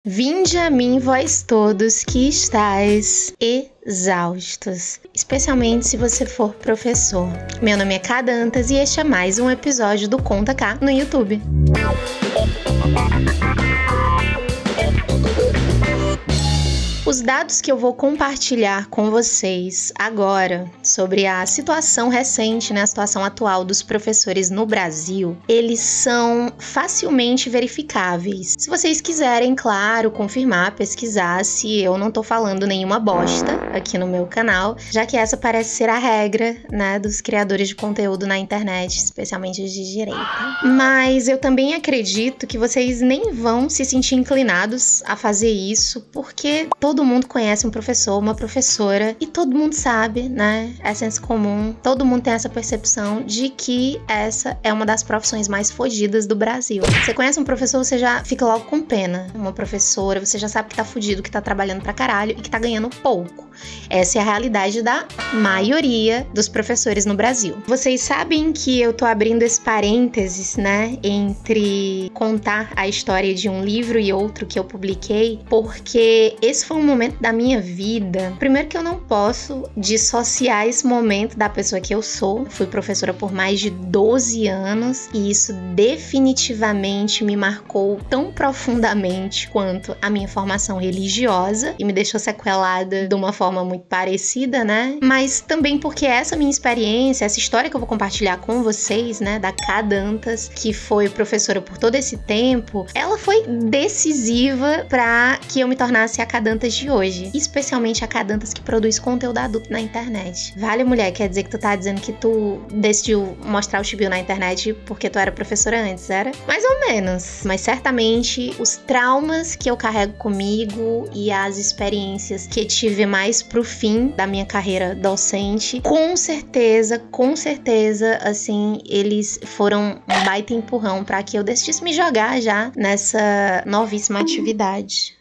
Vinde a mim, vós todos que estáis exaustos, especialmente se você for professor. Meu nome é Ká Dantas e este é mais um episódio do Conta Cá no YouTube. Os dados que eu vou compartilhar com vocês agora sobre a situação recente, a situação atual dos professores no Brasil, eles são facilmente verificáveis. Se vocês quiserem, claro, confirmar, pesquisar se eu não tô falando nenhuma bosta aqui no meu canal, já que essa parece ser a regra, dos criadores de conteúdo na internet, especialmente os de direita. Mas eu também acredito que vocês nem vão se sentir inclinados a fazer isso, porque todo mundo conhece um professor, uma professora, e todo mundo sabe, é senso comum, todo mundo tem essa percepção de que essa é uma das profissões mais fodidas do Brasil. Você conhece um professor, você já fica logo com pena. Uma professora, você já sabe que tá fudido, que tá trabalhando pra caralho e que tá ganhando pouco. Essa é a realidade da maioria dos professores no Brasil. Vocês sabem que eu tô abrindo esse parênteses, entre contar a história de um livro e outro que eu publiquei, porque esse foi um momento da minha vida. Primeiro que eu não posso dissociar esse momento da pessoa que eu sou. Eu fui professora por mais de 12 anos e isso definitivamente me marcou tão profundamente quanto a minha formação religiosa e me deixou sequelada de uma forma muito parecida, Mas também porque essa minha experiência, essa história que eu vou compartilhar com vocês, da Ká Dantas, que foi professora por todo esse tempo, ela foi decisiva para que eu me tornasse a Ká Dantas de hoje, especialmente a Ká Dantas que produz conteúdo adulto na internet. Vale, mulher, quer dizer que tu tá dizendo que tu decidiu mostrar o chibio na internet porque tu era professora antes, era? Mais ou menos, mas certamente os traumas que eu carrego comigo e as experiências que tive mais pro fim da minha carreira docente, com certeza, assim, eles foram um baita empurrão para que eu decidisse me jogar já nessa novíssima atividade.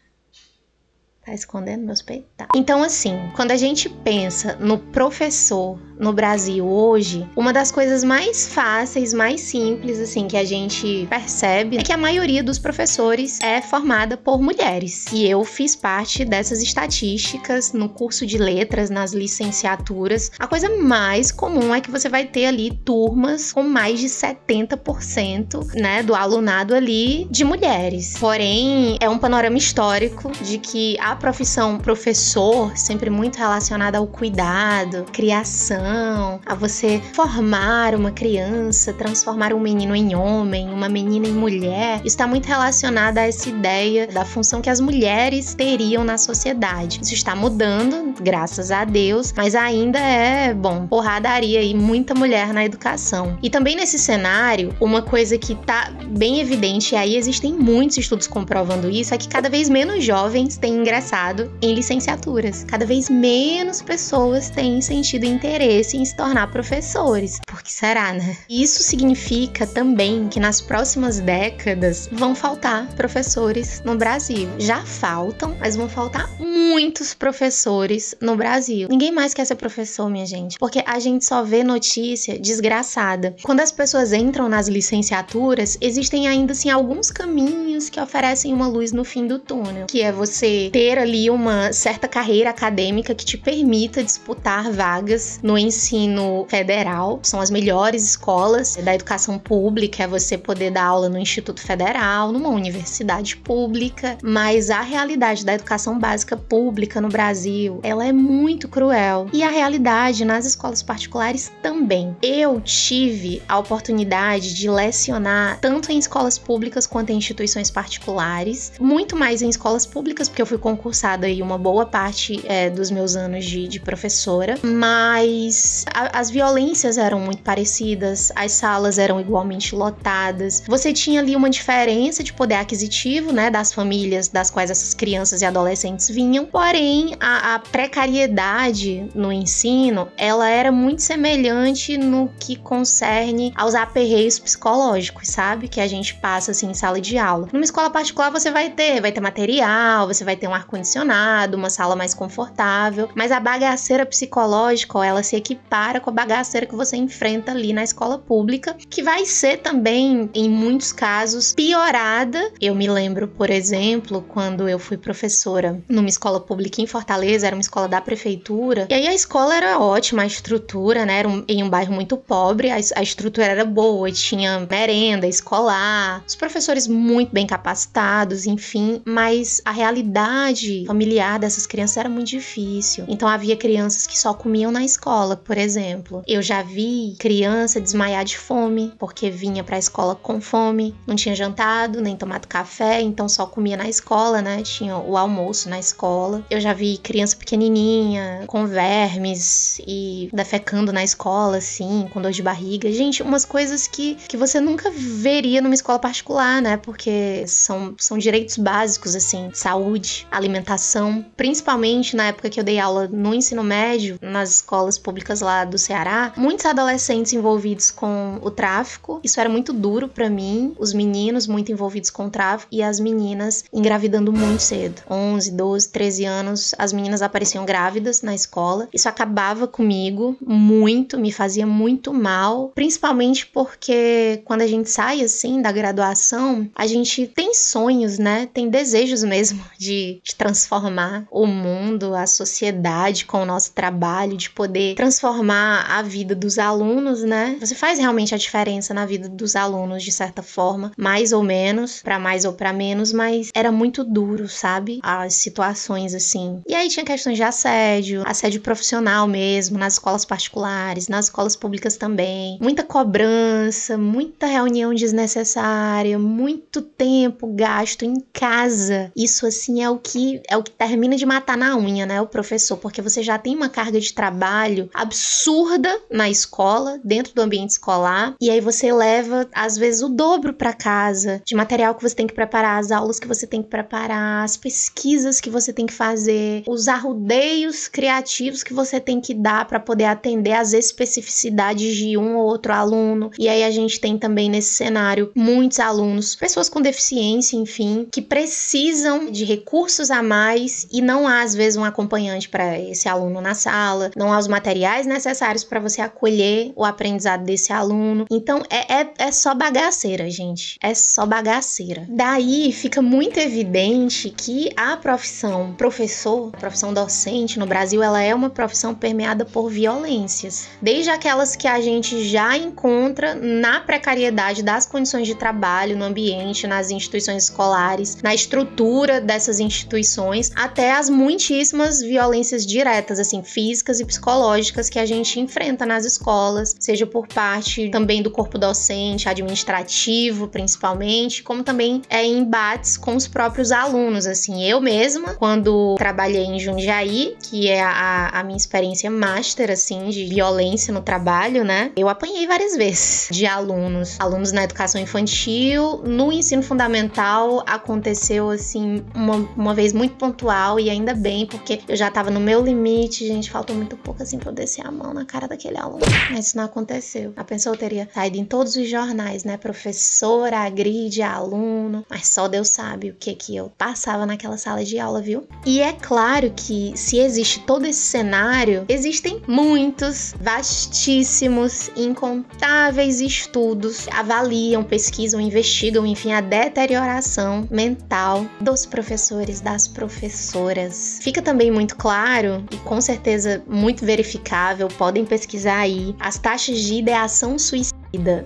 Tá escondendo meus peitos? Tá. Então, assim, quando a gente pensa no professor no Brasil hoje, uma das coisas mais fáceis, mais simples, assim, que a gente percebe é que a maioria dos professores é formada por mulheres. E eu fiz parte dessas estatísticas no curso de letras, nas licenciaturas. A coisa mais comum é que você vai ter ali turmas com mais de 70%, do alunado ali de mulheres. Porém, é um panorama histórico de que a profissão professor, sempre muito relacionada ao cuidado, criação, a você formar uma criança, transformar um menino em homem, uma menina em mulher, isso está muito relacionado a essa ideia da função que as mulheres teriam na sociedade. Isso está mudando, graças a Deus, mas ainda é, porradaria e muita mulher na educação. E também nesse cenário, uma coisa que tá bem evidente, e aí existem muitos estudos comprovando isso, é que cada vez menos jovens têm ingressado em licenciaturas. Cada vez menos pessoas têm sentido interesse em se tornar professores. Por que será, Isso significa também que nas próximas décadas vão faltar professores no Brasil. Já faltam, mas vão faltar muitos professores no Brasil. Ninguém mais quer ser professor, minha gente, porque a gente só vê notícia desgraçada. Quando as pessoas entram nas licenciaturas, existem ainda assim alguns caminhos que oferecem uma luz no fim do túnel, que é você ter ali uma certa carreira acadêmica que te permita disputar vagas no ensino federal. São as melhores escolas da educação pública, é você poder dar aula no Instituto Federal, numa universidade pública, mas a realidade da educação básica pública no Brasil, ela é muito cruel. E a realidade nas escolas particulares também. Eu tive a oportunidade de lecionar tanto em escolas públicas quanto em instituições particulares, muito mais em escolas públicas, porque eu fui concursada aí uma boa parte dos meus anos de professora, mas as violências eram muito parecidas, as salas eram igualmente lotadas, você tinha ali uma diferença de poder aquisitivo, das famílias das quais essas crianças e adolescentes vinham, porém a precariedade no ensino, ela era muito semelhante no que concerne aos aperreios psicológicos, sabe? Que a gente passa assim em sala de aula. Numa escola particular você vai ter material, você vai ter um ar ar-condicionado, uma sala mais confortável, mas a bagaceira psicológica, ó, ela se equipara com a bagaceira que você enfrenta ali na escola pública, que vai ser também, em muitos casos, piorada. Eu me lembro, por exemplo, quando eu fui professora numa escola pública em Fortaleza, era uma escola da prefeitura, e aí a escola era ótima, a estrutura, né, era em um bairro muito pobre, a estrutura era boa, tinha merenda escolar, os professores muito bem capacitados, enfim, mas a realidade familiar dessas crianças era muito difícil. Então havia crianças que só comiam na escola, por exemplo. Eu já vi criança desmaiar de fome, porque vinha pra escola com fome, não tinha jantado, nem tomado café, então só comia na escola, né? Tinha o almoço na escola. Eu já vi criança pequenininha, com vermes e defecando na escola, assim, com dor de barriga. Gente, umas coisas que você nunca veria numa escola particular, né? Porque são direitos básicos, assim, saúde, alimentação. Principalmente na época que eu dei aula no ensino médio, nas escolas públicas lá do Ceará, muitos adolescentes envolvidos com o tráfico. Isso era muito duro pra mim. Os meninos muito envolvidos com o tráfico e as meninas engravidando muito cedo. 11, 12, 13 anos, as meninas apareciam grávidas na escola. Isso acabava comigo muito, me fazia muito mal, principalmente porque quando a gente sai, assim, da graduação, a gente tem sonhos, né? Tem desejos mesmo de transformar o mundo, a sociedade com o nosso trabalho, de poder transformar a vida dos alunos, né? Você faz realmente a diferença na vida dos alunos, de certa forma, mais ou menos, pra mais ou pra menos, mas era muito duro, sabe? As situações, assim. E aí tinha questões de assédio profissional mesmo, nas escolas particulares, nas escolas públicas também. Muita cobrança, muita reunião desnecessária, muito tempo gasto em casa. Isso, assim, é o que termina de matar na unha, né, o professor, porque você já tem uma carga de trabalho absurda na escola, dentro do ambiente escolar, e aí você leva, às vezes, o dobro para casa, de material que você tem que preparar, as aulas que você tem que preparar, as pesquisas que você tem que fazer, os arrudeios criativos que você tem que dar para poder atender às especificidades de um ou outro aluno. E aí a gente tem também nesse cenário muitos alunos, pessoas com deficiência, enfim, que precisam de recursos a mais e não há, às vezes, um acompanhante para esse aluno na sala, não há os materiais necessários para você acolher o aprendizado desse aluno. Então é só bagaceira, gente. É só bagaceira. Daí fica muito evidente que a profissão professor, a profissão docente no Brasil, ela é uma profissão permeada por violências. Desde aquelas que a gente já encontra na precariedade das condições de trabalho, no ambiente, nas instituições escolares, na estrutura dessas instituições, até as muitíssimas violências diretas, assim, físicas e psicológicas que a gente enfrenta nas escolas, seja por parte também do corpo docente, administrativo, principalmente, como também em embates com os próprios alunos, assim. Eu mesma, quando trabalhei em Jundiaí, que é a minha experiência master, assim, de violência no trabalho, né, eu apanhei várias vezes de alunos na educação infantil. No ensino fundamental aconteceu, assim, uma vez muito pontual, e ainda bem, porque eu já tava no meu limite, gente, faltou muito pouco, assim, pra eu descer a mão na cara daquele aluno, mas isso não aconteceu. A pessoa teria saído em todos os jornais, né, professora agride aluno, mas só Deus sabe o que eu passava naquela sala de aula, viu? E é claro que se existe todo esse cenário, existem muitos, vastíssimos, incontáveis estudos que avaliam, pesquisam, investigam, enfim, a deterioração mental dos professores, das professoras. Fica também muito claro, e com certeza muito verificável, podem pesquisar aí, as taxas de ideação suicida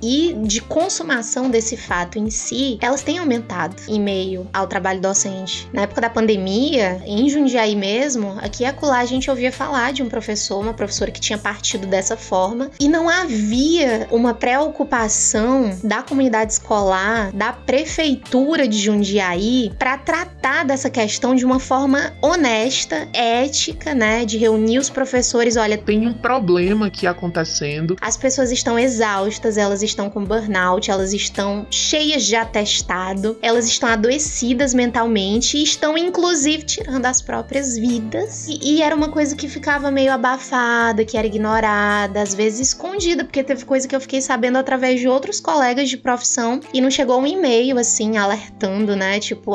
e de consumação desse fato em si, elas têm aumentado em meio ao trabalho docente. Na época da pandemia, em Jundiaí mesmo, aqui e acolá a gente ouvia falar de um professor, uma professora que tinha partido dessa forma, e não havia uma preocupação da comunidade escolar, da prefeitura de Jundiaí, para tratar dessa questão de uma forma honesta, ética, né, de reunir os professores. Olha, tem um problema aqui acontecendo. As pessoas estão exaustas, todas elas estão com burnout, elas estão cheias de atestado, elas estão adoecidas mentalmente e estão, inclusive, tirando as próprias vidas. E era uma coisa que ficava meio abafada, que era ignorada, às vezes escondida, porque teve coisa que eu fiquei sabendo através de outros colegas de profissão e não chegou um e-mail, assim, alertando, né? Tipo,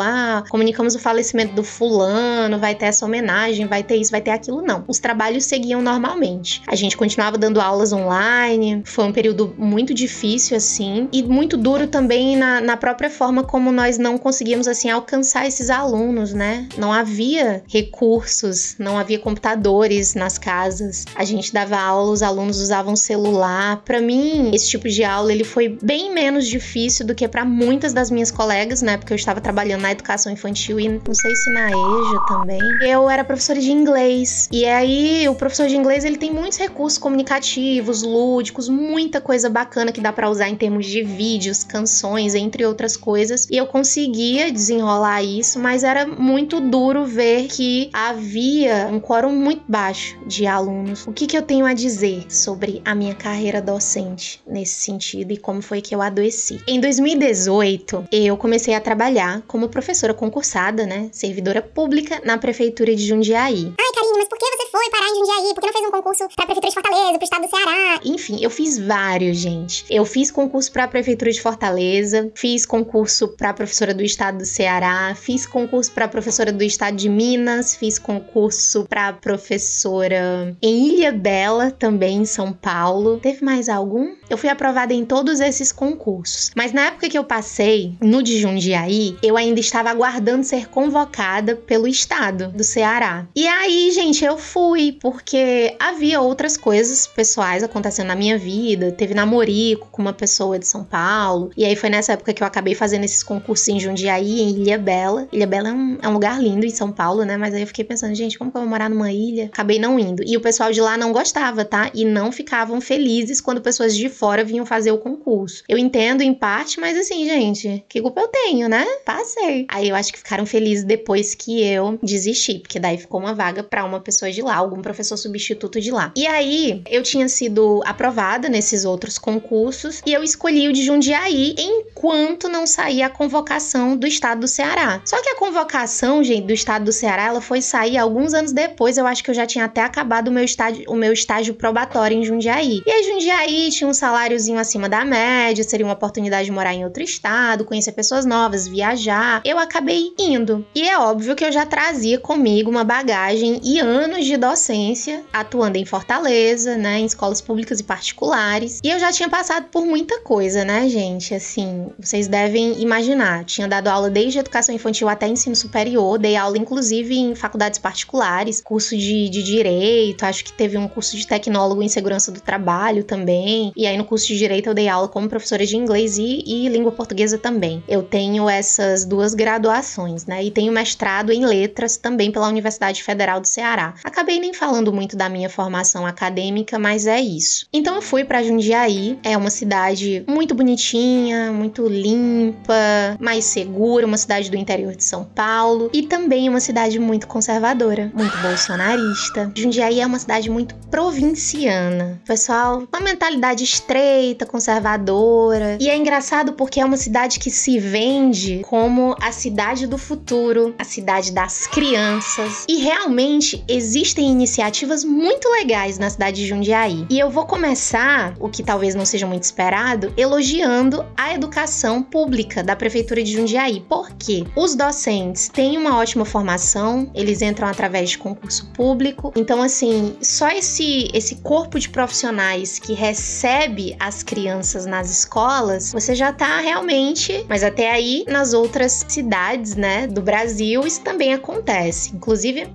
comunicamos o falecimento do fulano, vai ter essa homenagem, vai ter isso, vai ter aquilo. Não. Os trabalhos seguiam normalmente. A gente continuava dando aulas online, foi um período muito difícil, assim, e muito duro também na própria forma como nós não conseguíamos, assim, alcançar esses alunos, né? Não havia recursos, não havia computadores nas casas. A gente dava aula, os alunos usavam celular. Pra mim, esse tipo de aula, ele foi bem menos difícil do que pra muitas das minhas colegas, né? Porque eu estava trabalhando na educação infantil e não sei se na EJA também. Eu era professora de inglês. E aí, o professor de inglês, ele tem muitos recursos comunicativos, lúdicos, muita coisa bacana que dá pra usar em termos de vídeos, canções, entre outras coisas. E eu conseguia desenrolar isso, mas era muito duro ver que havia um quórum muito baixo de alunos. O que eu tenho a dizer sobre a minha carreira docente nesse sentido e como foi que eu adoeci? Em 2018, eu comecei a trabalhar como professora concursada, né, servidora pública na prefeitura de Jundiaí. Ai, Karine, mas por que você foi parar em Jundiaí? Por que não fez um concurso pra prefeitura de Fortaleza, pro estado do Ceará? Enfim, eu fiz vários, gente. Eu fiz concurso pra prefeitura de Fortaleza, fiz concurso pra professora do estado do Ceará, fiz concurso pra professora do estado de Minas, fiz concurso pra professora em Ilhabela, também em São Paulo. Teve mais algum? Eu fui aprovada em todos esses concursos. Mas na época que eu passei no de Jundiaí, eu ainda estava aguardando ser convocada pelo estado do Ceará. E aí, gente, eu fui, porque havia outras coisas pessoais acontecendo na minha vida. Teve namorico com uma pessoa de São Paulo. E aí foi nessa época que eu acabei fazendo esses concursos em Jundiaí, em Ilhabela. Ilhabela é um lugar lindo em São Paulo, né? Mas aí eu fiquei pensando, gente, como que eu vou morar numa ilha? Acabei não indo. E o pessoal de lá não gostava, tá? E não ficavam felizes quando pessoas de fora vinham fazer o concurso. Eu entendo em parte, mas assim, gente, que culpa eu tenho, né? Passei. Aí eu acho que ficaram felizes depois que eu desisti, porque daí ficou uma vaga pra uma pessoa de lá, algum professor substituto de lá. E aí, eu tinha sido aprovada nesses outros concursos e eu escolhi o de Jundiaí enquanto não saía a convocação do estado do Ceará. Só que a convocação, gente, do estado do Ceará, ela foi sair alguns anos depois. Eu acho que eu já tinha até acabado o meu estágio probatório em Jundiaí. E aí, Jundiaí tinha um saláriozinho acima da média, seria uma oportunidade de morar em outro estado, conhecer pessoas novas, viajar. Eu acabei indo. E é óbvio que eu já trazia comigo uma bagagem e anos de docência, atuando em Fortaleza, né, em escolas públicas e particulares. E eu já tinha passado por muita coisa, né, gente? Assim, vocês devem imaginar. Tinha dado aula desde educação infantil até ensino superior, dei aula inclusive em faculdades particulares, curso de direito, acho que teve um curso de tecnólogo em segurança do trabalho também. E aí no curso de direito eu dei aula como professora de inglês e língua portuguesa também. Eu tenho essas duas graduações, né? E tenho mestrado em letras também pela Universidade Federal do Ceará. Acabei nem falando muito da minha formação acadêmica, mas é isso. Então eu fui pra Jundiaí, é uma cidade muito bonitinha, muito limpa, mais segura, uma cidade do interior de São Paulo e também uma cidade muito conservadora, muito bolsonarista. Jundiaí é uma cidade muito provinciana. Pessoal, uma mentalidade estreita, conservadora. E é engraçado porque é uma cidade que se vende como a cidade do futuro, a cidade das crianças. E realmente existem iniciativas muito legais na cidade de Jundiaí. E eu vou começar, o que talvez não seja muito esperado, elogiando a educação pública da Prefeitura de Jundiaí. Por quê? Os docentes têm uma ótima formação, eles entram através de concurso público. Então, assim, só esse corpo de profissionais que recebe as crianças nas escolas, você já tá realmente, mas até aí, nas outras cidades, né, do Brasil, isso também acontece. Inclusive,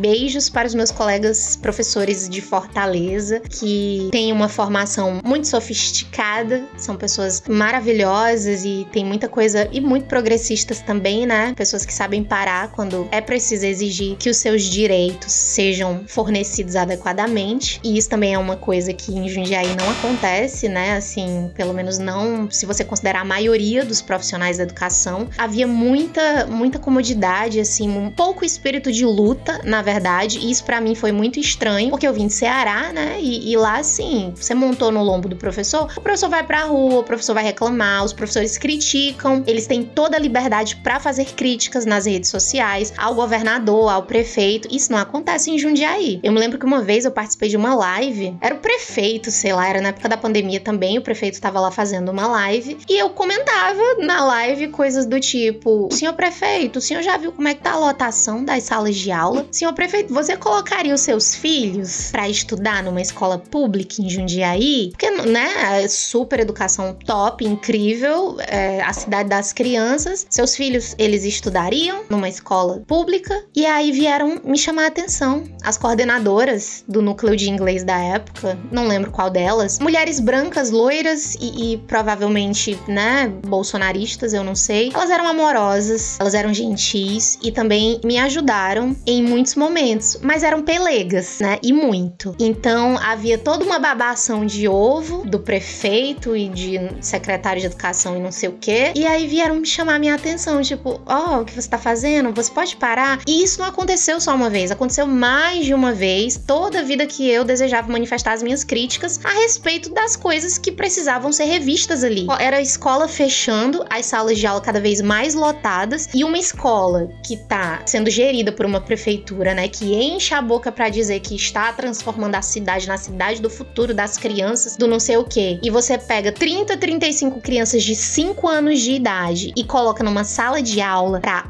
beijos para os meus colegas professores de Fortaleza, que têm uma formação muito sofisticada, são pessoas maravilhosas e tem muita coisa, e muito progressistas também, né? Pessoas que sabem parar quando é preciso exigir que os seus direitos sejam fornecidos adequadamente. E isso também é uma coisa que em Jundiaí não acontece, né? Assim, pelo menos não, se você considerar a maioria dos profissionais da educação. Havia muita comodidade, assim, um pouco espírito de luta na verdade, e isso pra mim foi muito estranho, porque eu vim de Ceará, né, e lá, assim, você montou no lombo do professor, o professor vai pra rua, o professor vai reclamar, os professores criticam, eles têm toda a liberdade pra fazer críticas nas redes sociais, ao governador, ao prefeito. Isso não acontece em Jundiaí. Eu me lembro que uma vez eu participei de uma live, era o prefeito, sei lá, era na época da pandemia também, o prefeito tava lá fazendo uma live, e eu comentava na live coisas do tipo: senhor prefeito, o senhor já viu como é que tá a lotação das salas de aula? Senhor prefeito, você colocaria os seus filhos pra estudar numa escola pública em Jundiaí? Porque, né, super educação top, incrível, a cidade das crianças. Seus filhos, eles estudariam numa escola pública? E aí vieram me chamar a atenção as coordenadoras do núcleo de inglês da época, não lembro qual delas, mulheres brancas, loiras e provavelmente, né, bolsonaristas, eu não sei. Elas eram amorosas, elas eram gentis e também me ajudaram em muitos momentos, mas eram pelegas, né, e muito. Então havia toda uma babação de ovo do prefeito e de secretário de educação e não sei o quê, e aí vieram me chamar a minha atenção, tipo: ó, o que você tá fazendo? Você pode parar? E isso não aconteceu só uma vez, aconteceu mais de uma vez, toda a vida que eu desejava manifestar as minhas críticas a respeito das coisas que precisavam ser revistas ali. Era a escola fechando, as salas de aula cada vez mais lotadas, e uma escola que tá sendo gerida por uma prefeitura, né, que enche a boca pra dizer que está transformando a cidade na cidade do futuro das crianças, do não sei o quê. E você pega 35 crianças de 5 anos de idade e coloca numa sala de aula pra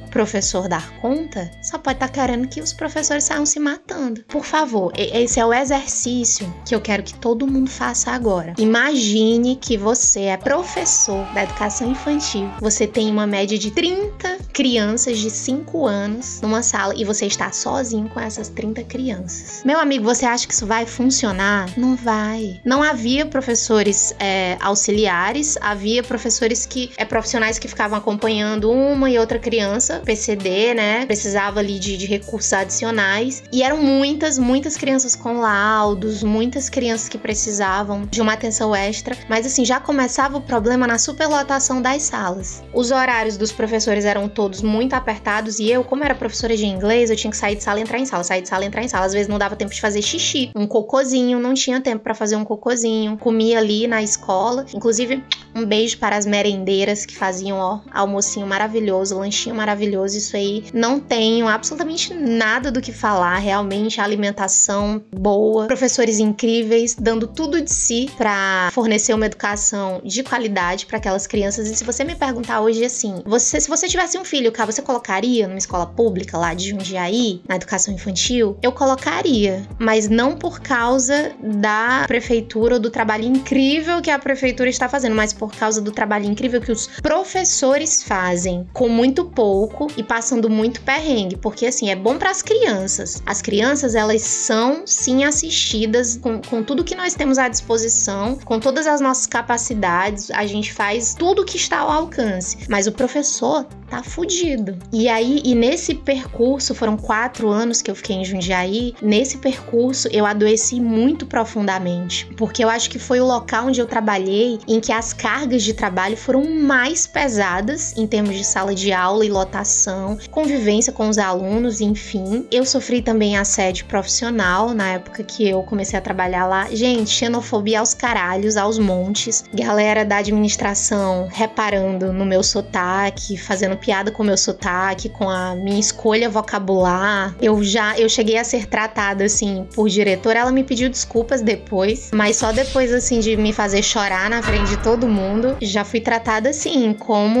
professor dar conta, só pode estar querendo que os professores saiam se matando. Por favor, esse é o exercício que eu quero que todo mundo faça agora. Imagine que você é professor da educação infantil, você tem uma média de 30 crianças de 5 anos numa sala e você está sozinho com essas 30 crianças. Meu amigo, você acha que isso vai funcionar? Não vai. Não havia professores auxiliares, havia professores profissionais que ficavam acompanhando uma e outra criança, PCD, né? Precisava ali de recursos adicionais. E eram muitas crianças com laudos, muitas crianças que precisavam de uma atenção extra. Mas assim, já começava o problema na superlotação das salas. Os horários dos professores eram todos muito apertados e eu, como era professora de inglês, eu tinha que sair de sala e entrar em sala, sair de sala e entrar em sala. Às vezes não dava tempo de fazer xixi, um cocôzinho, não tinha tempo pra fazer um cocôzinho. Comia ali na escola. Inclusive, um beijo para as merendeiras que faziam, almocinho maravilhoso, lanchinho maravilhoso. Isso aí, não tenho absolutamente nada do que falar. Realmente, a alimentação boa, professores incríveis, dando tudo de si para fornecer uma educação de qualidade para aquelas crianças. E se você me perguntar hoje assim, se você tivesse um filho, cara, você colocaria numa escola pública lá de Jundiaí, na educação infantil? Eu colocaria, mas não por causa da prefeitura ou do trabalho incrível que a prefeitura está fazendo, mas por causa do trabalho incrível que os professores fazem com muito pouco e passando muito perrengue, porque assim, é bom para as crianças. As crianças, elas são sim assistidas com tudo que nós temos à disposição, com todas as nossas capacidades, a gente faz tudo que está ao alcance, mas o professor tá fudido. E nesse percurso, foram 4 anos que eu fiquei em Jundiaí, nesse percurso eu adoeci muito profundamente, porque eu acho que foi o local onde eu trabalhei em que as cargas de trabalho foram mais pesadas em termos de sala de aula e lotação, convivência com os alunos, enfim. Eu sofri também assédio profissional na época que eu comecei a trabalhar lá. Gente, xenofobia aos caralhos, aos montes. Galera da administração reparando no meu sotaque, fazendo piada com o meu sotaque, com a minha escolha vocabular. Eu cheguei a ser tratada, assim, por diretora. Ela me pediu desculpas depois, mas só depois, assim, de me fazer chorar na frente de todo mundo. Já fui tratada, assim, como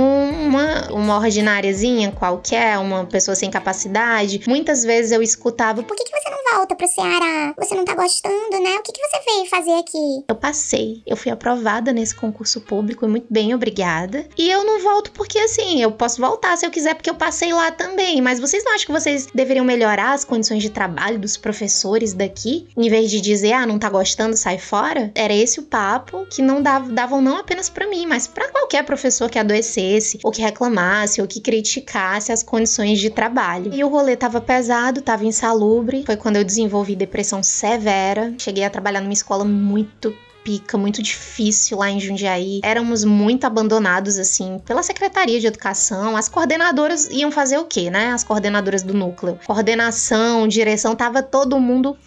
uma ordináriazinha qualquer, uma pessoa sem capacidade. Muitas vezes eu escutava: por que você não volta pro Ceará? Você não tá gostando, né? O que você veio fazer aqui? Eu passei, eu fui aprovada nesse concurso público, muito bem, obrigada. E eu não volto porque, assim, eu posso voltar se eu quiser, porque eu passei lá também. Mas vocês não acham que vocês deveriam melhorar as condições de trabalho dos professores daqui? Em vez de dizer: não tá gostando, sai fora? Era esse o papo que não davam não apenas pra mim, mas pra qualquer professor que adoecesse, ou que reclamasse, ou que criticasse as condições de trabalho. E o rolê tava pesado, tava insalubre. Foi quando eu desenvolvi depressão severa. Cheguei a trabalhar numa escola muito pica, muito difícil lá em Jundiaí. Éramos muito abandonados, assim, pela Secretaria de Educação. As coordenadoras iam fazer o quê, né? As coordenadoras do núcleo. Coordenação, direção, tava todo mundo...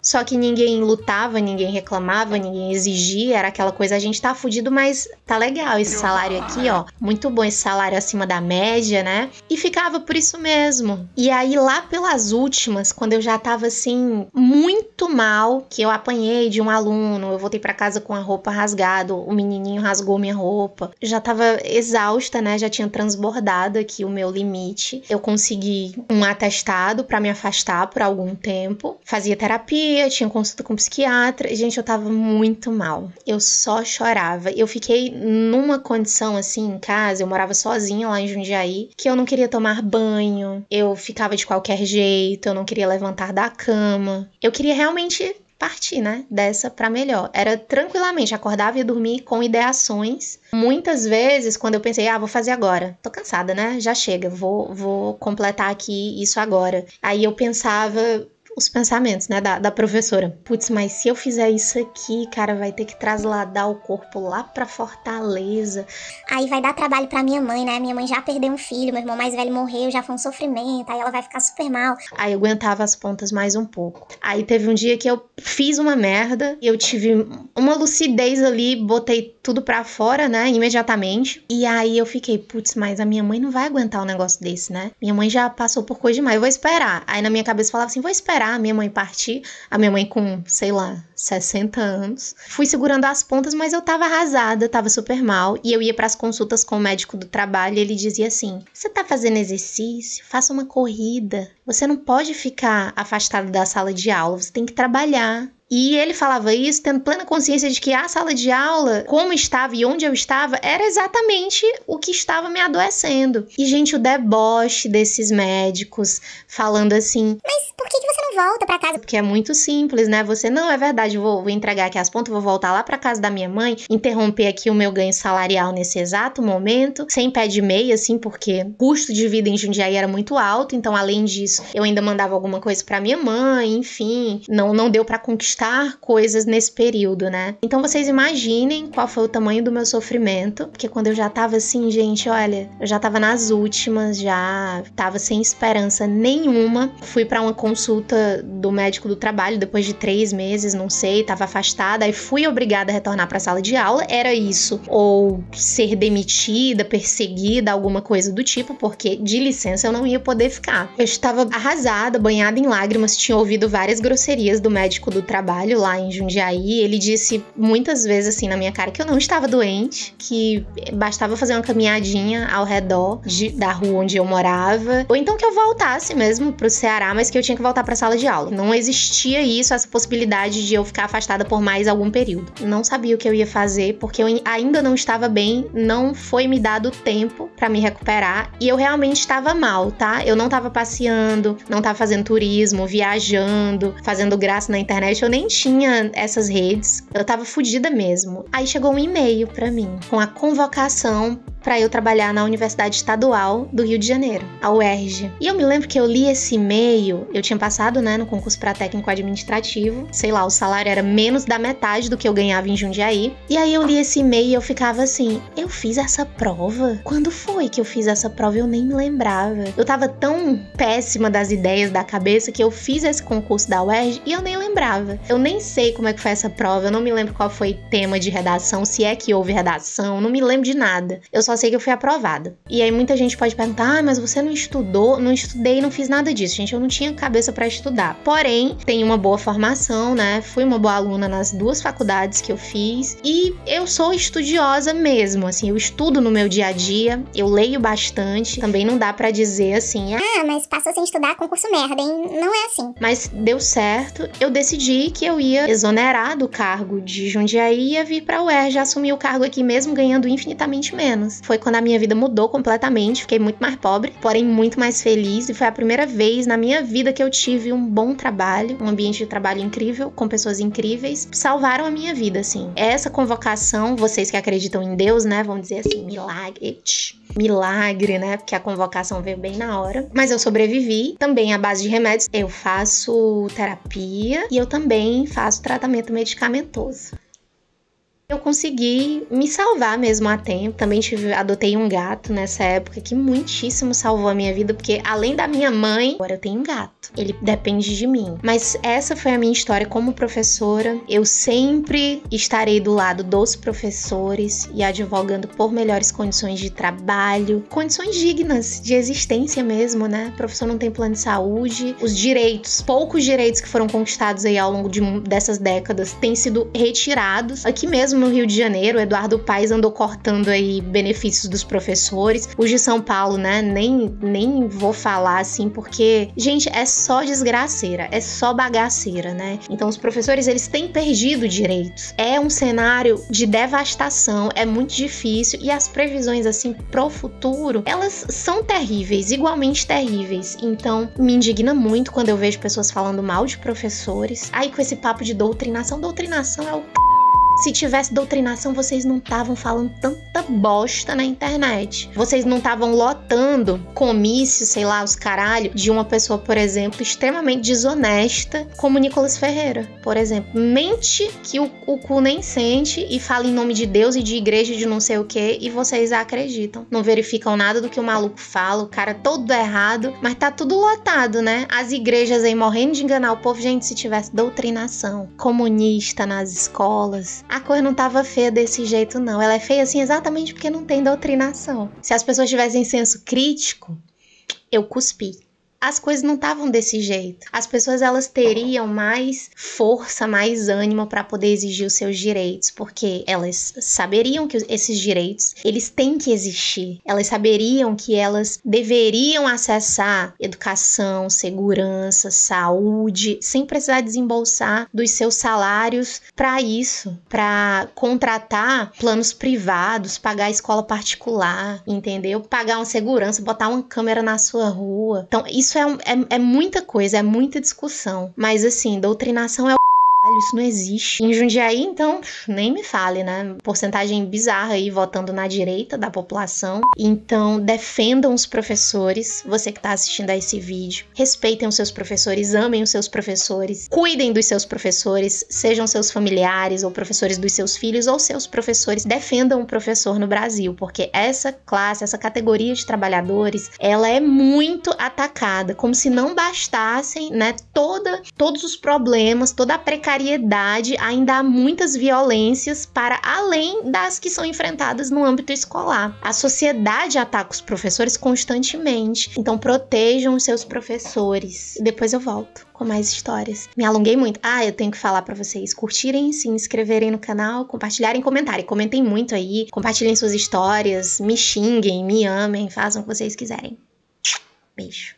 Só que ninguém lutava, ninguém reclamava, ninguém exigia, era aquela coisa, a gente tá fudido, mas tá legal esse salário aqui, ó, muito bom esse salário acima da média, né? E ficava por isso mesmo. E aí lá pelas últimas, quando eu já tava assim, muito mal, que eu apanhei de um aluno, eu voltei pra casa com a roupa rasgada, o menininho rasgou minha roupa, já tava exausta, né? Já tinha transbordado aqui o meu limite. Eu consegui um atestado pra me afastar por algum tempo, fazia terapia, tinha consulta com psiquiatra. Gente, eu tava muito mal. Eu só chorava. Eu fiquei numa condição assim em casa, eu morava sozinha lá em Jundiaí, que eu não queria tomar banho, eu ficava de qualquer jeito, eu não queria levantar da cama. Eu queria realmente partir, né, dessa pra melhor. Era tranquilamente, acordava e ia dormir com ideações. Muitas vezes, quando eu pensei, vou fazer agora. Tô cansada, né? Já chega, vou completar aqui isso agora. Aí eu pensava... os pensamentos, né, da professora. Putz, mas se eu fizer isso aqui, cara, vai ter que trasladar o corpo lá pra Fortaleza. Aí vai dar trabalho pra minha mãe, né? Minha mãe já perdeu um filho, meu irmão mais velho morreu, já foi um sofrimento, aí ela vai ficar super mal. Aí eu aguentava as pontas mais um pouco. Aí teve um dia que eu fiz uma merda, eu tive uma lucidez ali, botei tudo pra fora, né, imediatamente. E aí eu fiquei, putz, mas a minha mãe não vai aguentar um negócio desse, né? Minha mãe já passou por coisa demais, eu vou esperar. Aí na minha cabeça falava assim, vou esperar a minha mãe partir, a minha mãe com, sei lá, 60 anos. Fui segurando as pontas, mas eu tava arrasada, tava super mal. E eu ia pras consultas com o médico do trabalho e ele dizia assim, você tá fazendo exercício? Faça uma corrida. Você não pode ficar afastado da sala de aula, você tem que trabalhar. E ele falava isso tendo plena consciência de que a sala de aula, como estava e onde eu estava, era exatamente o que estava me adoecendo. E, gente, o deboche desses médicos falando assim... Mas por que você não volta pra casa? Porque é muito simples, né? Você, não, é verdade, vou entregar aqui as pontas, vou voltar lá pra casa da minha mãe, interromper aqui o meu ganho salarial nesse exato momento, sem pé de meia, assim, porque o custo de vida em Jundiaí era muito alto, então, além disso, eu ainda mandava alguma coisa pra minha mãe, enfim, não deu pra conquistar coisas nesse período, né? Então vocês imaginem qual foi o tamanho do meu sofrimento, porque quando eu já tava assim, gente, olha, eu já tava nas últimas, já tava sem esperança nenhuma. Fui pra uma consulta do médico do trabalho depois de 3 meses, não sei, tava afastada, aí fui obrigada a retornar pra sala de aula, era isso, ou ser demitida, perseguida, alguma coisa do tipo, porque de licença eu não ia poder ficar. Eu estava arrasada, banhada em lágrimas, tinha ouvido várias grosserias do médico do trabalho lá em Jundiaí. Ele disse muitas vezes assim na minha cara que eu não estava doente, que bastava fazer uma caminhadinha ao redor da rua onde eu morava, ou então que eu voltasse mesmo pro Ceará, mas que eu tinha que voltar pra sala de aula. Não existia isso, essa possibilidade de eu ficar afastada por mais algum período. Não sabia o que eu ia fazer, porque eu ainda não estava bem, não foi me dado tempo pra me recuperar, e eu realmente estava mal, tá? Eu não tava passeando, não tava fazendo turismo, viajando, fazendo graça na internet, eu nem tinha essas redes, eu tava fodida mesmo. Aí chegou um e-mail pra mim, com a convocação pra eu trabalhar na Universidade Estadual do Rio de Janeiro, a UERJ. E eu me lembro que eu li esse e-mail, eu tinha passado, né, no concurso pra técnico administrativo, sei lá, o salário era menos da metade do que eu ganhava em Jundiaí, e aí eu li esse e-mail e eu ficava assim, eu fiz essa prova? Quando foi que eu fiz essa prova? Eu nem me lembrava. Eu tava tão péssima das ideias da cabeça que eu fiz esse concurso da UERJ e eu nem lembrava. Eu nem sei como é que foi essa prova, eu não me lembro qual foi o tema de redação, se é que houve redação, não me lembro de nada. Eu só sei que eu fui aprovada. E aí muita gente pode perguntar, mas você não estudou? Não estudei, não fiz nada disso, gente, eu não tinha cabeça pra estudar. Porém, tenho uma boa formação, né? Fui uma boa aluna nas 2 faculdades que eu fiz e eu sou estudiosa mesmo, assim, eu estudo no meu dia a dia, eu leio bastante, também não dá pra dizer assim, mas passou sem estudar, concurso merda, hein? Não é assim. Mas deu certo, eu decidi que eu ia exonerar do cargo de Jundiaí e ia vir pra UERJ, assumir o cargo aqui mesmo ganhando infinitamente menos. Foi quando a minha vida mudou completamente, fiquei muito mais pobre, porém muito mais feliz, e foi a primeira vez na minha vida que eu tive um bom trabalho, um ambiente de trabalho incrível, com pessoas incríveis, salvaram a minha vida, assim. Essa convocação, vocês que acreditam em Deus, né, vão dizer assim, milagre, né, porque a convocação veio bem na hora, mas eu sobrevivi, também à base de remédios, eu faço terapia e eu também faço tratamento medicamentoso. Eu consegui me salvar mesmo a tempo. Também adotei um gato nessa época que muitíssimo salvou a minha vida, porque além da minha mãe, agora eu tenho um gato. Ele depende de mim. Mas essa foi a minha história como professora. Eu sempre estarei do lado dos professores e advogando por melhores condições de trabalho, condições dignas de existência mesmo, né? O professor não tem plano de saúde. Os direitos, poucos direitos que foram conquistados aí ao longo dessas décadas têm sido retirados. Aqui mesmo no Rio de Janeiro, Eduardo Paes andou cortando aí benefícios dos professores. Os de São Paulo, né, nem vou falar assim, porque, gente, é só desgraceira, é só bagaceira, né? Então os professores, eles têm perdido direitos. É um cenário de devastação, é muito difícil, e as previsões, assim, pro futuro, elas são terríveis, igualmente terríveis. Então, me indigna muito quando eu vejo pessoas falando mal de professores. Aí com esse papo de doutrinação é o... Se tivesse doutrinação, vocês não estavam falando tanta bosta na internet. Vocês não estavam lotando comícios, sei lá, os caralho, de uma pessoa, por exemplo, extremamente desonesta, como Nicolas Ferreira, por exemplo. Mente que o cu nem sente e fala em nome de Deus e de igreja e de não sei o que, e vocês acreditam. Não verificam nada do que o maluco fala, o cara todo errado, mas tá tudo lotado, né? As igrejas aí morrendo de enganar o povo. Gente, se tivesse doutrinação comunista nas escolas, a coisa não tava feia desse jeito, não. Ela é feia assim exatamente porque não tem doutrinação. Se as pessoas tivessem senso crítico, eu cuspi. As coisas não estavam desse jeito. As pessoas, elas teriam mais força, mais ânimo para poder exigir os seus direitos, porque elas saberiam que esses direitos, eles têm que existir. Elas saberiam que elas deveriam acessar educação, segurança, saúde, sem precisar desembolsar dos seus salários para isso, para contratar planos privados, pagar escola particular, entendeu? Pagar uma segurança, botar uma câmera na sua rua. Então, isso é muita coisa, é muita discussão. Mas assim, doutrinação é isso não existe. Em Jundiaí, então, nem me fale, né? Porcentagem bizarra aí votando na direita da população. Então, defendam os professores. Você que tá assistindo a esse vídeo, respeitem os seus professores, amem os seus professores, cuidem dos seus professores, sejam seus familiares ou professores dos seus filhos ou seus professores. Defendam o professor no Brasil, porque essa classe, essa categoria de trabalhadores, ela é muito atacada, como se não bastassem, né, todos os problemas, toda a precariedade, ainda há muitas violências para além das que são enfrentadas no âmbito escolar. A sociedade ataca os professores constantemente, então protejam os seus professores. Depois eu volto com mais histórias. Me alonguei muito. Eu tenho que falar para vocês curtirem, se inscreverem no canal, compartilharem, comentarem. Comentem muito aí, compartilhem suas histórias, me xinguem, me amem, façam o que vocês quiserem. Beijo.